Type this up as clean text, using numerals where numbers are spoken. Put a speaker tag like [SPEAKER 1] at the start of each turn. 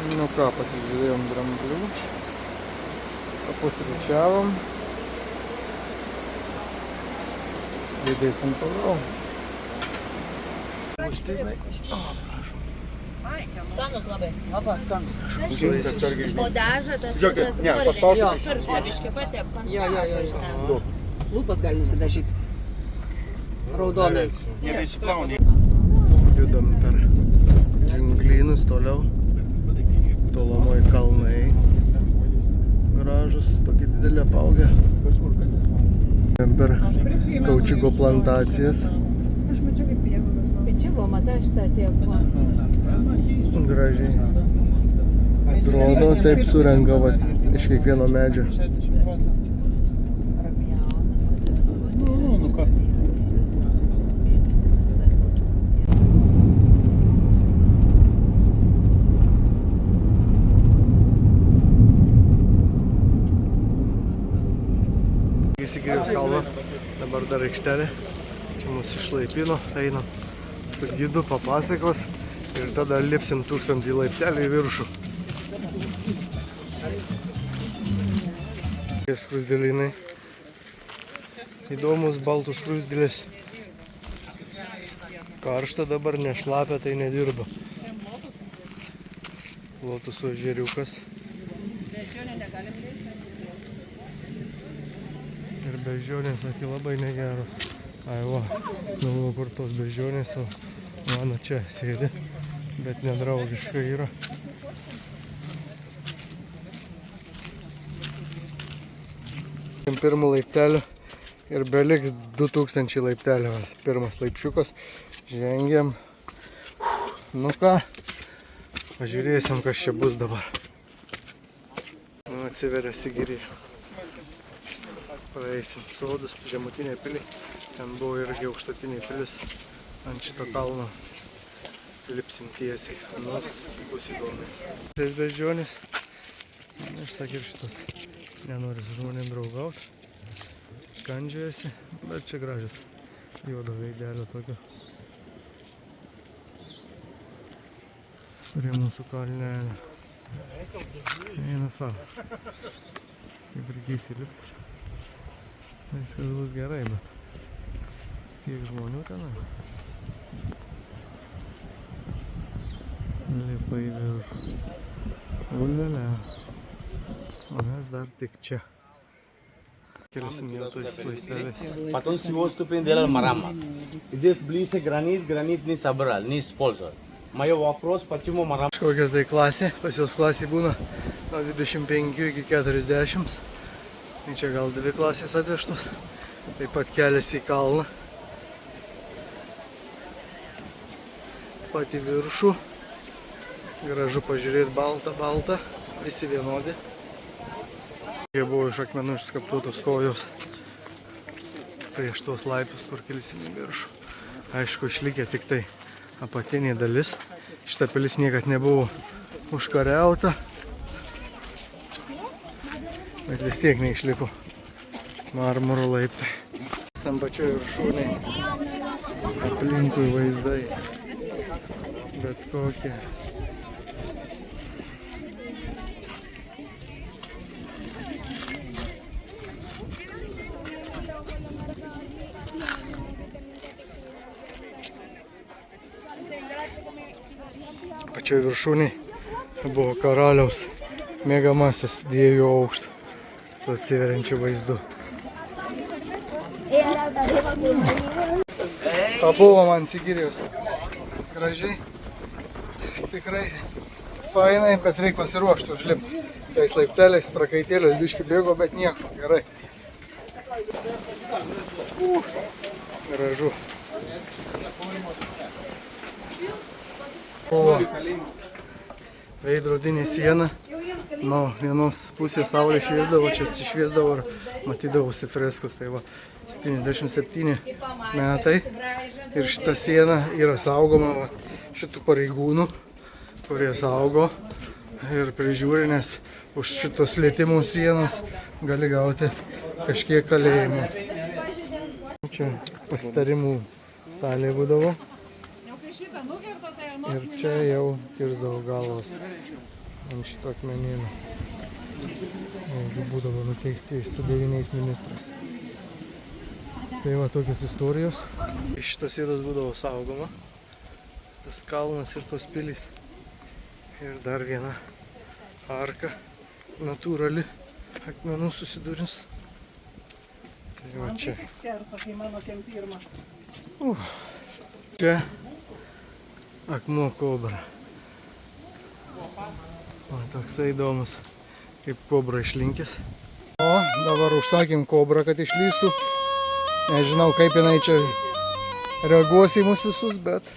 [SPEAKER 1] Nu ką, pasižiūrėjom dramblių, papusryčiavom, judėsim toliau. Gustynai.
[SPEAKER 2] Skanus labai.
[SPEAKER 3] Labai skanus.
[SPEAKER 2] O dažą tas karštaviškai patep.
[SPEAKER 3] Jo. Lūpas gali nusidažyti. Raudonai.
[SPEAKER 1] Judam per džunglynus toliau. Tolomoj kalnai. Gražus, tokie didelė apaugę. Per kaučiuko plantacijas.
[SPEAKER 2] Aš mačiau kaip pievogas. Tai čia buvo, matai, šitą atėjo.
[SPEAKER 1] Gražiai. Atrodo, taip surenka va, iš kiekvieno medžio.
[SPEAKER 3] Nu ką.
[SPEAKER 1] Įsigiriaus kalną, dabar dar aikštelė. Čia mus išlaipino, einam su gidu papasakos ir tada lipsim 1000 laiptelių į viršų. Skruzdėlynai. Įdomus baltus skruzdėlės. Karšta dabar, nešlapia, tai nedirba. Lotusų ežeriukas. Ir beždžionės, sakė, labai negeras. Ai va, galvoju, kur tos beždžionės, o mano čia sėdi, bet nedraugiška yra. Pirmą laiptelį ir beliks 2000 laiptelį. Pirmas laipčiukas, žengiam. Nu ką, pažiūrėsim, kas čia bus dabar. Nu, atsiveria Sigirija. Praeisim sodus, žemutinė pilį, ten buvo irgi aukštutinė pilis, ant šito kalno lipsim tiesiai, nors bus įdomi. Šis beždžionis, štak ir šitas nenori su žmonėm draugauti, kandžiojasi, bet čia gražias juodo veidelio tokio. Prie mūsų kalnelio. Eina savo, kaip reikės įlipti. Viskas bus gerai, bet tiek žmonių tenai. Lipa į viršų. Ulialia. O mes dar tik čia. Kelsim jau tais laipteliais.
[SPEAKER 4] Потом всего ступень делал Марамат. Здесь ближе гранит не собрал, не использовал. Мой вопрос, почему Марамат?
[SPEAKER 1] Kokia tai klasė, pas jos klasė būna nuo 25 iki 40. Tai čia gal 2 klasės atvežtos. Taip pat kelias į kalną. Pat į viršų. Gražu pažiūrėti, balta. Visi vienodi. Čia buvo iš akmenų išskaptuotos kojos. Prieš tos laiptus, kur kilsim į viršų. Aišku, išlikė tik tai apatinė dalis. Šita pilis niekad nebuvo užkariauta. Bet vis tiek neišliko marmuro laiptai. Esam pačioj viršūnėj, aplinkui vaizdai, bet kokie. Pačioj viršūnėj buvo karaliaus mėgamasis 2 aukštų. Su atsiveriančiu vaizdu. Pabuvo man Sigirijos. Gražiai. Tikrai fainai, bet reikia pasiruošti užlipti. Tais laipteliais, prakaitėliais, biškį bėgo, bet nieko. Gerai. Gražu. Buvo veidrodinė siena. Nuo vienos pusės saulė šviesdavo, čia šviesdavo ir matydavosi freskus. Tai va, 77 metai ir šita siena yra saugoma va, šitų pareigūnų, kurie saugo ir prižiūri, nes už šitos lietimų sienos gali gauti kažkiek kalėjimų. Čia pasitarimų salė būdavo ir čia jau kirsdavo galvas. ant šito akmenėlio. Jeigu būdavo nuteisti su 9 ministrais. Tai va tokios istorijos. Šitas vietas būdavo saugoma. Tas kalnas ir tos pilys. Ir dar viena arka natūrali akmenų susidūris. Tai va čia. Čia akmuo kobra. O, toksai įdomus, kaip kobra išlinkęs. O, dabar užsakėm kobrą, kad išlystų. Nežinau, kaip jinai čia reaguos į mus visus, bet